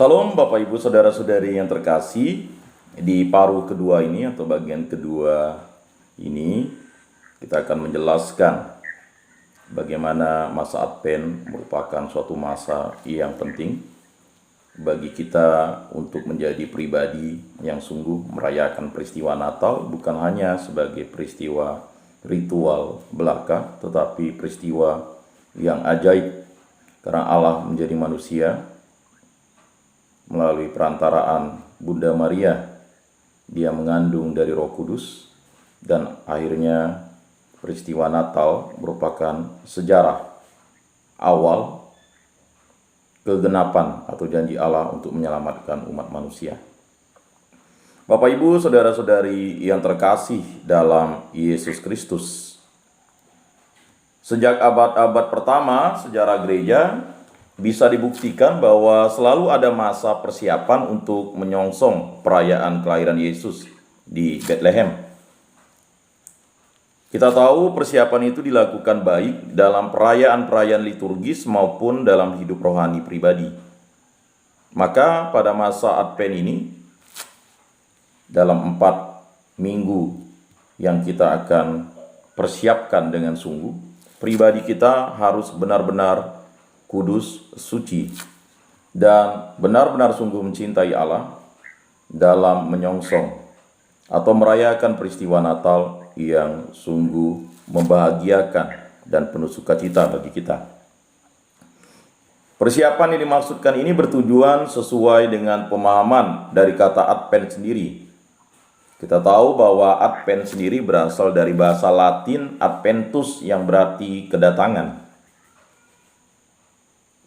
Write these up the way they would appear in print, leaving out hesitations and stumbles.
Salam Bapak Ibu Saudara-saudari yang terkasih. Di paruh kedua ini atau bagian kedua ini kita akan menjelaskan bagaimana masa Advent merupakan suatu masa yang penting bagi kita untuk menjadi pribadi yang sungguh merayakan peristiwa Natal, bukan hanya sebagai peristiwa ritual belaka, tetapi peristiwa yang ajaib karena Allah menjadi manusia melalui perantaraan Bunda Maria. Dia mengandung dari Roh Kudus, dan akhirnya peristiwa Natal merupakan sejarah awal kegenapan atau janji Allah untuk menyelamatkan umat manusia. Bapak Ibu Saudara-saudari yang terkasih dalam Yesus Kristus, sejak abad-abad pertama sejarah gereja bisa dibuktikan bahwa selalu ada masa persiapan untuk menyongsong perayaan kelahiran Yesus di Bethlehem. Kita tahu persiapan itu dilakukan baik dalam perayaan-perayaan liturgis maupun dalam hidup rohani pribadi. Maka pada masa Advent ini, dalam 4 minggu yang kita akan persiapkan dengan sungguh, pribadi kita harus benar-benar kudus, suci, dan benar-benar sungguh mencintai Allah dalam menyongsong atau merayakan peristiwa Natal yang sungguh membahagiakan dan penuh sukacita bagi kita. Persiapan yang dimaksudkan ini bertujuan sesuai dengan pemahaman dari kata Advent sendiri. Kita tahu bahwa Advent sendiri berasal dari bahasa Latin Adventus yang berarti kedatangan.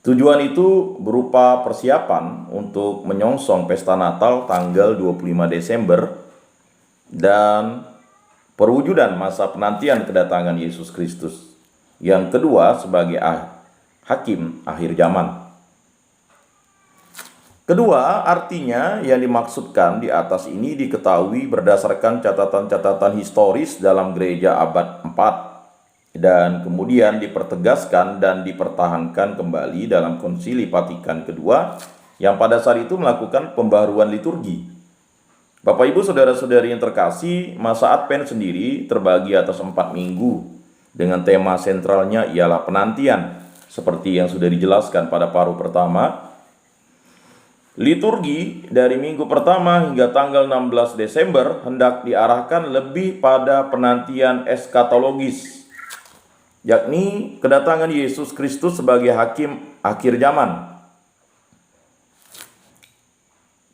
Tujuan itu berupa persiapan untuk menyongsong pesta Natal tanggal 25 Desember dan perwujudan masa penantian kedatangan Yesus Kristus. Yang kedua sebagai hakim akhir zaman. Kedua, artinya yang dimaksudkan di atas ini diketahui berdasarkan catatan-catatan historis dalam gereja abad 4. Dan kemudian dipertegaskan dan dipertahankan kembali dalam Konsili Vatikan kedua yang pada saat itu melakukan pembaharuan liturgi. Bapak Ibu Saudara-saudari yang terkasih, masa Advent sendiri terbagi atas 4 minggu dengan tema sentralnya ialah penantian, seperti yang sudah dijelaskan pada paruh pertama. Liturgi dari minggu pertama hingga tanggal 16 Desember hendak diarahkan lebih pada penantian eskatologis, yakni kedatangan Yesus Kristus sebagai hakim akhir zaman.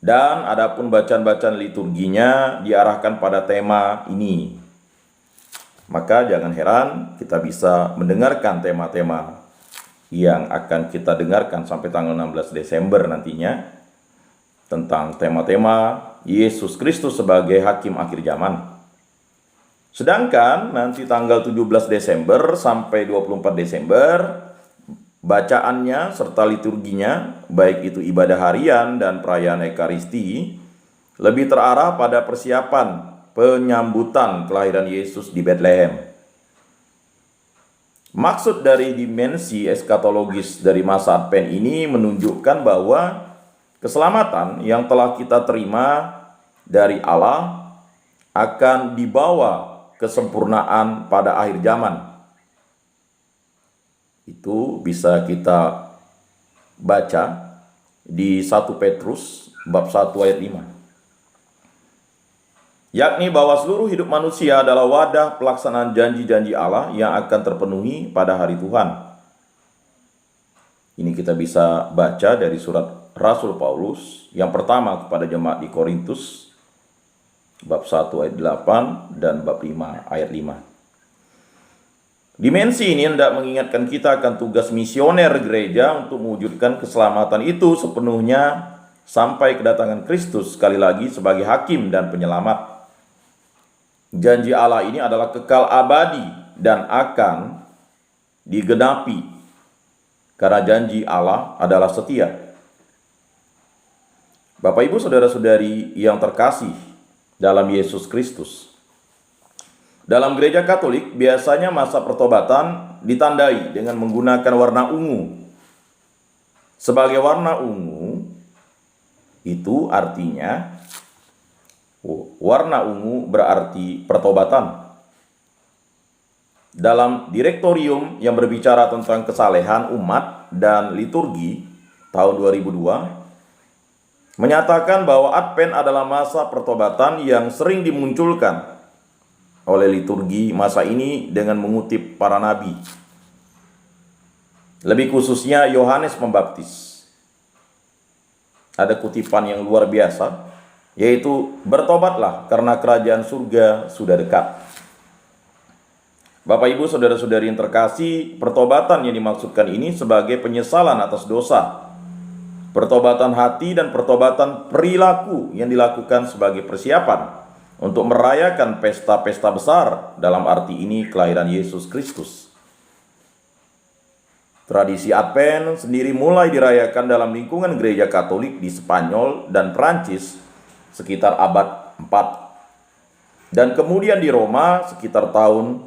Dan adapun bacaan-bacaan liturginya diarahkan pada tema ini. Maka jangan heran kita bisa mendengarkan tema-tema yang akan kita dengarkan sampai tanggal 16 Desember nantinya, tentang tema-tema Yesus Kristus sebagai hakim akhir zaman. Sedangkan nanti tanggal 17 Desember sampai 24 Desember, bacaannya serta liturginya, baik itu ibadah harian dan perayaan Ekaristi, lebih terarah pada persiapan penyambutan kelahiran Yesus di Bethlehem. Maksud dari dimensi eskatologis dari masa Advent ini menunjukkan bahwa keselamatan yang telah kita terima dari Allah akan dibawa kesempurnaan pada akhir zaman. Itu bisa kita baca di 1 Petrus bab 1 ayat 5. Yakni bahwa seluruh hidup manusia adalah wadah pelaksanaan janji-janji Allah yang akan terpenuhi pada hari Tuhan. Ini kita bisa baca dari surat Rasul Paulus yang pertama kepada jemaat di Korintus, bab 1 ayat 8 dan bab 5 ayat 5. Dimensi ini hendak mengingatkan kita akan tugas misioner gereja untuk mewujudkan keselamatan itu sepenuhnya sampai kedatangan Kristus sekali lagi sebagai hakim dan penyelamat. Janji Allah ini adalah kekal abadi dan akan digenapi karena janji Allah adalah setia. Bapak Ibu Saudara-saudari yang terkasih dalam Yesus Kristus, dalam gereja Katolik biasanya masa pertobatan ditandai dengan menggunakan warna ungu. Sebagai warna ungu itu artinya warna ungu berarti pertobatan. Dalam direktorium yang berbicara tentang kesalehan umat dan liturgi tahun 2002 menyatakan bahwa Advent adalah masa pertobatan yang sering dimunculkan oleh liturgi masa ini dengan mengutip para nabi. Lebih khususnya Yohanes Pembaptis. Ada kutipan yang luar biasa, yaitu bertobatlah karena kerajaan surga sudah dekat. Bapak, Ibu, saudara-saudari yang terkasih, pertobatan yang dimaksudkan ini sebagai penyesalan atas dosa, pertobatan hati dan pertobatan perilaku yang dilakukan sebagai persiapan untuk merayakan pesta-pesta besar, dalam arti ini kelahiran Yesus Kristus. Tradisi Advent sendiri mulai dirayakan dalam lingkungan gereja Katolik di Spanyol dan Prancis sekitar abad 4, dan kemudian di Roma sekitar tahun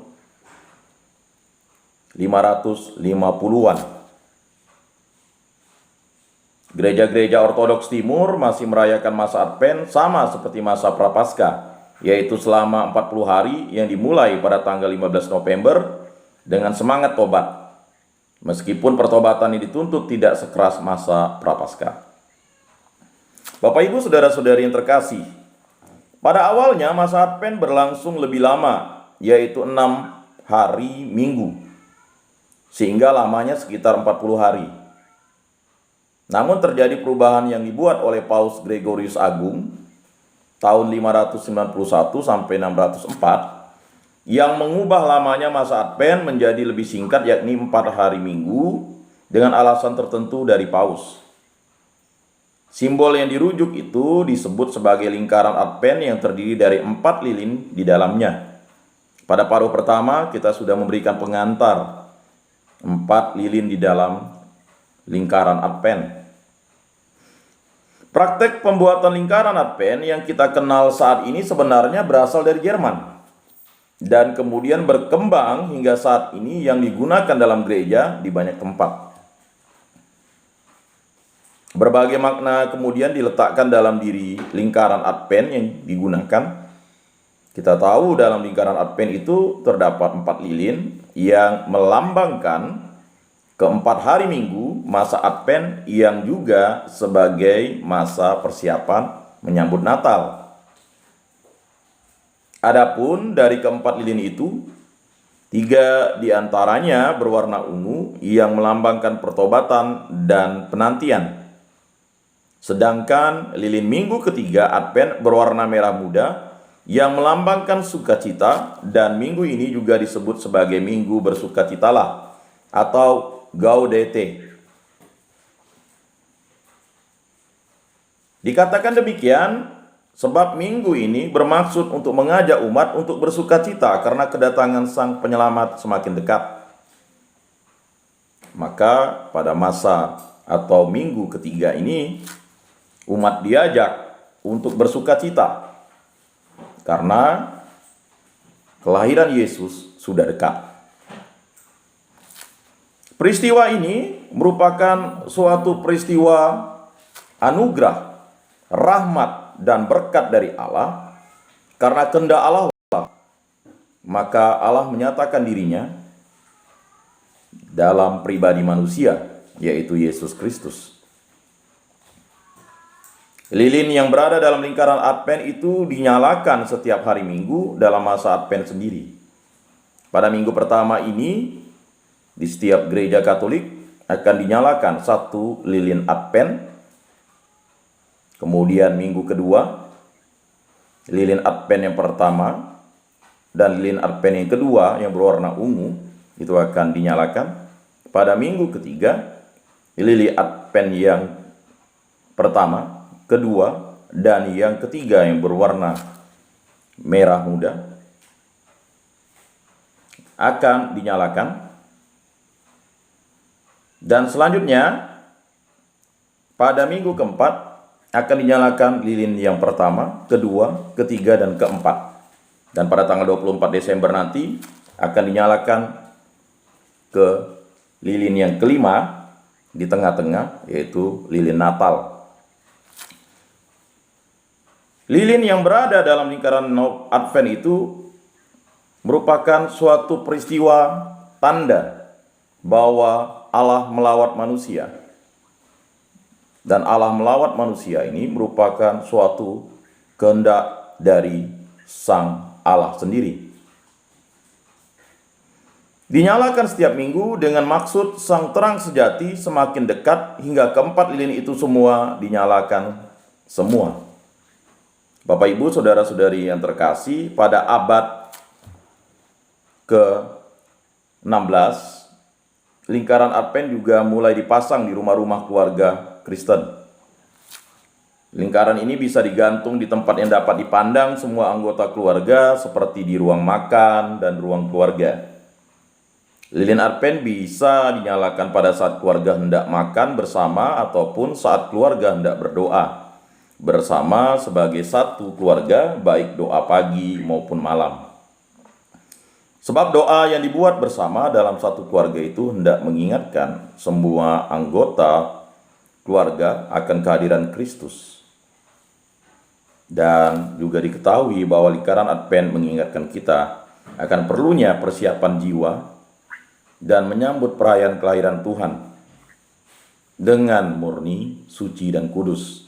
550-an. Gereja-gereja Ortodoks Timur masih merayakan masa Advent sama seperti masa Prapaskah, yaitu selama 40 hari yang dimulai pada tanggal 15 November dengan semangat tobat. Meskipun pertobatan ini dituntut tidak sekeras masa Prapaskah. Bapak, Ibu, saudara-saudari yang terkasih, pada awalnya masa Advent berlangsung lebih lama, yaitu 6 hari minggu, sehingga lamanya sekitar 40 hari. Namun terjadi perubahan yang dibuat oleh Paus Gregorius Agung tahun 591 sampai 604 yang mengubah lamanya masa Advent menjadi lebih singkat, yakni 4 hari minggu, dengan alasan tertentu dari Paus. Simbol yang dirujuk itu disebut sebagai lingkaran Advent yang terdiri dari 4 lilin di dalamnya. Pada paruh pertama kita sudah memberikan pengantar 4 lilin di dalam lingkaran Advent. Praktek pembuatan lingkaran Advent yang kita kenal saat ini sebenarnya berasal dari Jerman dan kemudian berkembang hingga saat ini yang digunakan dalam gereja di banyak tempat. Berbagai makna kemudian diletakkan dalam diri lingkaran Advent yang digunakan. Kita tahu dalam lingkaran Advent itu terdapat 4 lilin yang melambangkan keempat hari minggu masa Advent yang juga sebagai masa persiapan menyambut Natal. Adapun dari keempat lilin itu, 3 diantaranya berwarna ungu yang melambangkan pertobatan dan penantian. Sedangkan lilin minggu ketiga Advent berwarna merah muda yang melambangkan sukacita, dan minggu ini juga disebut sebagai minggu bersukacitalah atau Gaudete. Dikatakan demikian sebab minggu ini bermaksud untuk mengajak umat untuk bersukacita karena kedatangan Sang Penyelamat semakin dekat. Maka pada masa atau minggu ketiga ini umat diajak untuk bersukacita karena kelahiran Yesus sudah dekat. Peristiwa ini merupakan suatu peristiwa anugerah, rahmat, dan berkat dari Allah. Karena kehendak Allah, maka Allah menyatakan dirinya dalam pribadi manusia, yaitu Yesus Kristus. Lilin yang berada dalam lingkaran Advent itu dinyalakan setiap hari Minggu dalam masa Advent sendiri. Pada minggu pertama ini, di setiap gereja Katolik akan dinyalakan 1 lilin Advent. Kemudian minggu kedua, lilin Advent yang pertama dan lilin Advent yang kedua yang berwarna ungu itu akan dinyalakan. Pada minggu ketiga, lilin Advent yang pertama, kedua, dan yang ketiga yang berwarna merah muda akan dinyalakan. Dan selanjutnya pada minggu keempat akan dinyalakan lilin yang pertama, kedua, ketiga, dan keempat. Dan pada tanggal 24 Desember nanti akan dinyalakan ke lilin yang kelima di tengah-tengah, yaitu lilin Natal. Lilin yang berada dalam lingkaran Advent itu merupakan suatu peristiwa tanda bahwa Allah melawat manusia. Dan Allah melawat manusia ini merupakan suatu kehendak dari Sang Allah sendiri. Dinyalakan setiap minggu dengan maksud sang terang sejati semakin dekat hingga keempat lilin itu semua dinyalakan semua. Bapak Ibu, saudara-saudari yang terkasih, pada abad ke-16, lingkaran Advent juga mulai dipasang di rumah-rumah keluarga Kristen. Lingkaran ini bisa digantung di tempat yang dapat dipandang semua anggota keluarga seperti di ruang makan dan ruang keluarga. Lilin Advent bisa dinyalakan pada saat keluarga hendak makan bersama ataupun saat keluarga hendak berdoa bersama sebagai satu keluarga, baik doa pagi maupun malam. Sebab doa yang dibuat bersama dalam satu keluarga itu hendak mengingatkan semua anggota keluarga akan kehadiran Kristus. Dan juga diketahui bahwa lingkaran Advent mengingatkan kita akan perlunya persiapan jiwa dan menyambut perayaan kelahiran Tuhan dengan murni, suci, dan kudus.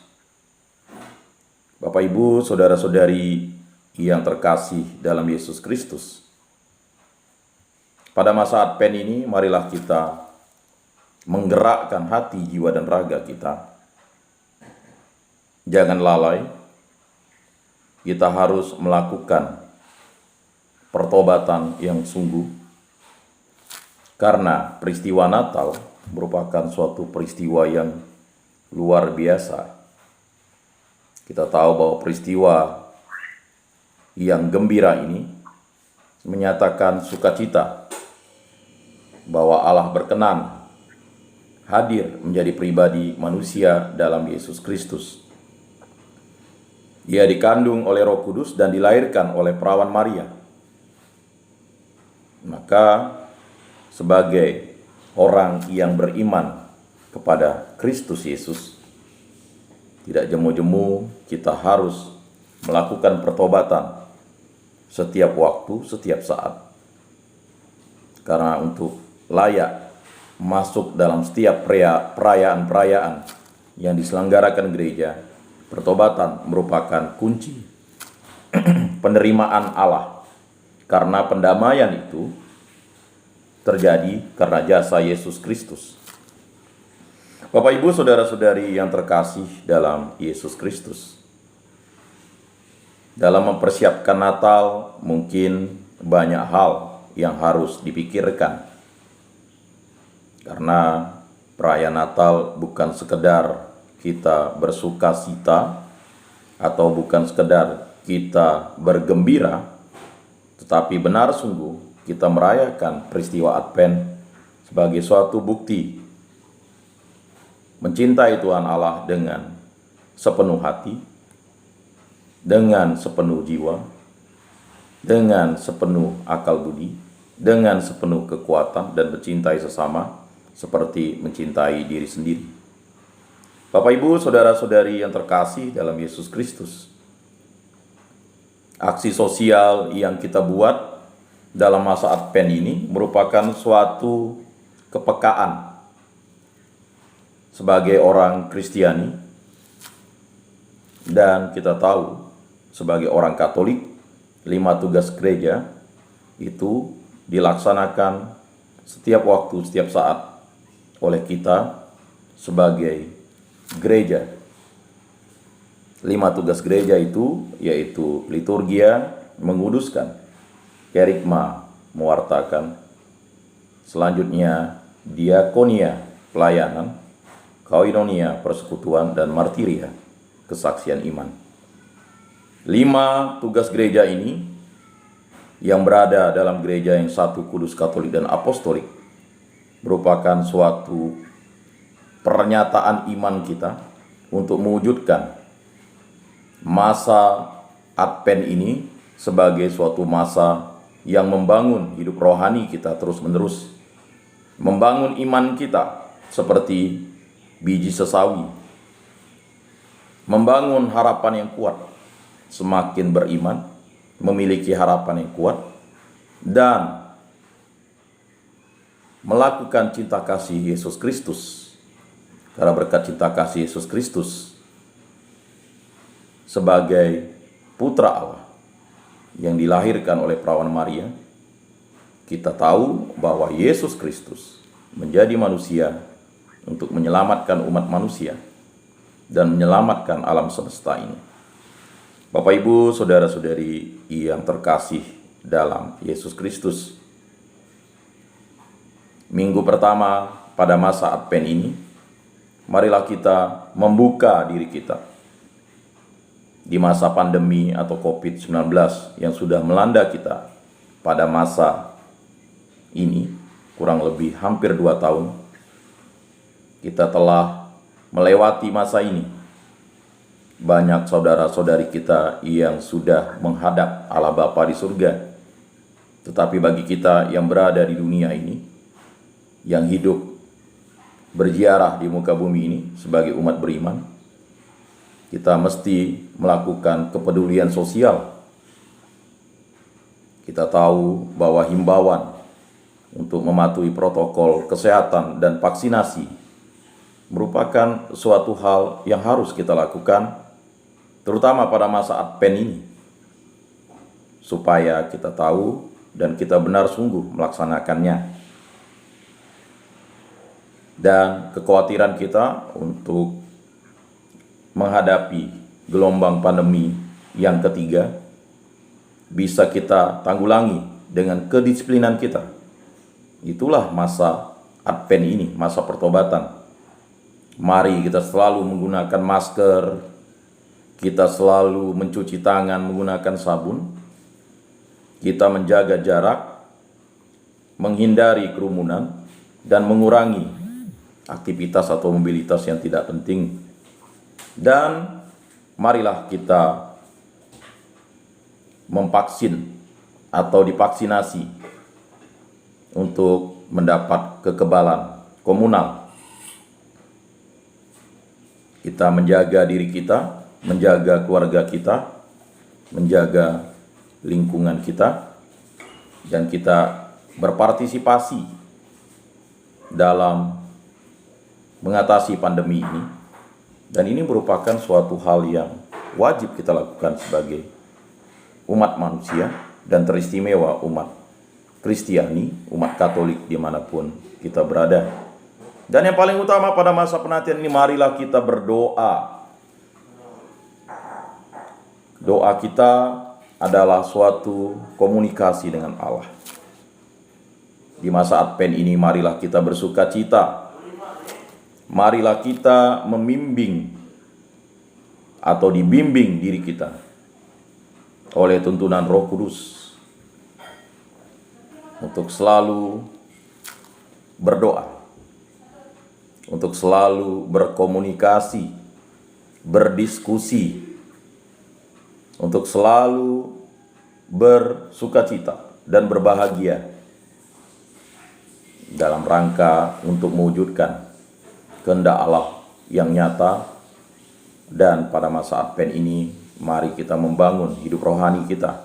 Bapak, Ibu, saudara-saudari yang terkasih dalam Yesus Kristus, pada masa Advent ini marilah kita menggerakkan hati, jiwa, dan raga kita. Jangan lalai, kita harus melakukan pertobatan yang sungguh, karena peristiwa Natal merupakan suatu peristiwa yang luar biasa. Kita tahu bahwa peristiwa yang gembira ini menyatakan sukacita bahwa Allah berkenan hadir menjadi pribadi manusia dalam Yesus Kristus. Dia dikandung oleh Roh Kudus dan dilahirkan oleh perawan Maria. Maka sebagai orang yang beriman kepada Kristus Yesus, tidak jemu-jemu kita harus melakukan pertobatan setiap waktu, setiap saat. Karena untuk layak masuk dalam setiap perayaan-perayaan yang diselenggarakan gereja, pertobatan merupakan kunci penerimaan Allah. Karena pendamaian itu terjadi karena jasa Yesus Kristus. Bapak, Ibu, saudara-saudari yang terkasih dalam Yesus Kristus, dalam mempersiapkan Natal mungkin banyak hal yang harus dipikirkan. Karena perayaan Natal bukan sekedar kita bersukacita atau bukan sekedar kita bergembira, tetapi benar sungguh kita merayakan peristiwa Advent sebagai suatu bukti mencintai Tuhan Allah dengan sepenuh hati, dengan sepenuh jiwa, dengan sepenuh akal budi, dengan sepenuh kekuatan, dan mencintai sesama seperti mencintai diri sendiri. Bapak, Ibu, saudara-saudari yang terkasih dalam Yesus Kristus, aksi sosial yang kita buat dalam masa Advent ini merupakan suatu kepekaan sebagai orang Kristiani, dan kita tahu sebagai orang Katolik, 5 tugas gereja itu dilaksanakan setiap waktu, setiap saat oleh kita sebagai gereja. 5 tugas gereja itu yaitu liturgia, menguduskan, kerigma, mewartakan, selanjutnya diakonia, pelayanan, koinonia, persekutuan, dan martiria, kesaksian iman. 5 tugas gereja ini yang berada dalam gereja yang satu, kudus, katolik, dan apostolik merupakan suatu pernyataan iman kita untuk mewujudkan masa Advent ini sebagai suatu masa yang membangun hidup rohani kita terus-menerus, membangun iman kita seperti biji sesawi, membangun harapan yang kuat, semakin beriman, memiliki harapan yang kuat, dan melakukan cinta kasih Yesus Kristus. Karena berkat cinta kasih Yesus Kristus sebagai putra Allah yang dilahirkan oleh perawan Maria, kita tahu bahwa Yesus Kristus menjadi manusia untuk menyelamatkan umat manusia dan menyelamatkan alam semesta ini. Bapak, Ibu, saudara-saudari yang terkasih dalam Yesus Kristus, minggu pertama pada masa Advent ini, marilah kita membuka diri kita di masa pandemi atau COVID-19 yang sudah melanda kita pada masa ini, kurang lebih hampir 2 tahun. Kita telah melewati masa ini. Banyak saudara-saudari kita yang sudah menghadap Allah Bapa di surga. Tetapi bagi kita yang berada di dunia ini, yang hidup berziarah di muka bumi ini sebagai umat beriman, kita mesti melakukan kepedulian sosial. Kita tahu bahwa himbauan untuk mematuhi protokol kesehatan dan vaksinasi merupakan suatu hal yang harus kita lakukan, terutama pada masa Advent ini, supaya kita tahu dan kita benar sungguh melaksanakannya. Dan kekhawatiran kita untuk menghadapi gelombang pandemi yang ketiga bisa kita tanggulangi dengan kedisiplinan kita. Itulah masa Advent ini, masa pertobatan. Mari kita selalu menggunakan masker, kita selalu mencuci tangan menggunakan sabun, kita menjaga jarak, menghindari kerumunan, dan mengurangi aktivitas atau mobilitas yang tidak penting. Dan marilah kita memvaksin atau divaksinasi untuk mendapat kekebalan komunal. Kita menjaga diri kita, menjaga keluarga kita, menjaga lingkungan kita, dan kita berpartisipasi dalam mengatasi pandemi ini. Dan ini merupakan suatu hal yang wajib kita lakukan sebagai umat manusia dan teristimewa umat Kristiani, umat Katolik dimanapun kita berada. Dan yang paling utama pada masa penantian ini, marilah kita berdoa. Doa kita adalah suatu komunikasi dengan Allah. Di masa Advent ini, marilah kita bersuka cita. Marilah kita membimbing atau dibimbing diri kita oleh tuntunan Roh Kudus untuk selalu berdoa, untuk selalu berkomunikasi, berdiskusi, untuk selalu bersukacita dan berbahagia dalam rangka untuk mewujudkan kehendak Allah yang nyata. Dan pada masa Advent ini, mari kita membangun hidup rohani kita,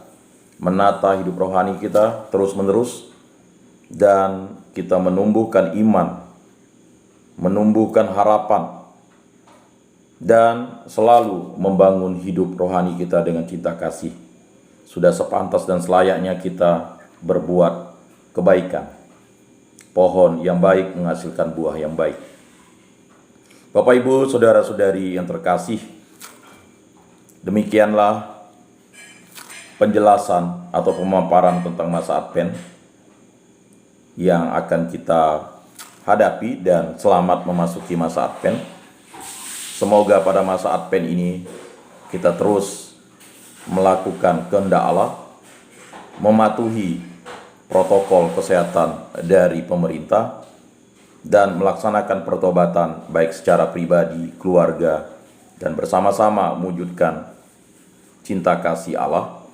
menata hidup rohani kita terus-menerus, dan kita menumbuhkan iman, menumbuhkan harapan, dan selalu membangun hidup rohani kita dengan cinta kasih. Sudah sepantas dan selayaknya kita berbuat kebaikan. Pohon yang baik menghasilkan buah yang baik. Bapak, Ibu, saudara-saudari yang terkasih, demikianlah penjelasan atau pemaparan tentang masa Advent yang akan kita hadapi, dan selamat memasuki masa Advent. Semoga pada masa Advent ini kita terus melakukan kehendak Allah, mematuhi protokol kesehatan dari pemerintah, dan melaksanakan pertobatan baik secara pribadi, keluarga, dan bersama-sama mewujudkan cinta kasih Allah,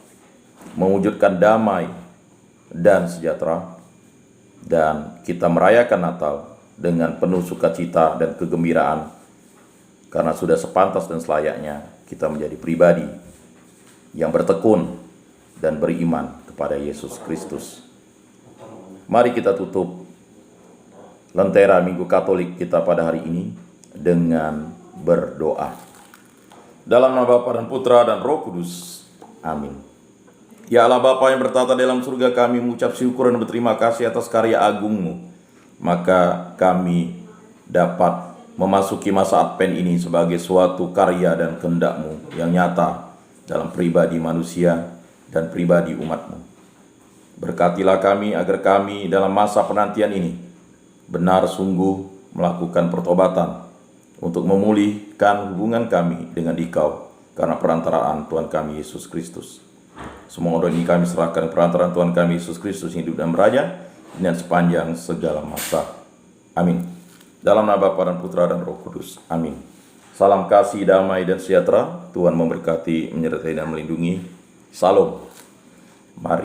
mewujudkan damai dan sejahtera, dan kita merayakan Natal dengan penuh sukacita dan kegembiraan, karena sudah sepantas dan selayaknya kita menjadi pribadi yang bertekun dan beriman kepada Yesus Kristus. Mari kita tutup lentera Minggu Katolik kita pada hari ini dengan berdoa. Dalam nama Bapa dan Putra dan Roh Kudus. Amin. Ya Allah Bapa yang bertata dalam surga, kami mengucap syukur dan berterima kasih atas karya agung-Mu. Maka kami dapat memasuki masa Advent ini sebagai suatu karya dan kehendak-Mu yang nyata dalam pribadi manusia dan pribadi umat-Mu. Berkatilah kami agar kami dalam masa penantian ini benar sungguh melakukan pertobatan untuk memulihkan hubungan kami dengan Dikau karena perantaraan Tuhan kami Yesus Kristus. Semua orang ini kami serahkan perantaraan Tuhan kami Yesus Kristus hidup dan beraja dengan sepanjang segala masa. Amin. Dalam nama Bapa dan Putra dan Roh Kudus. Amin. Salam kasih, damai dan sejahtera. Tuhan memberkati, menyertai dan melindungi. Salam.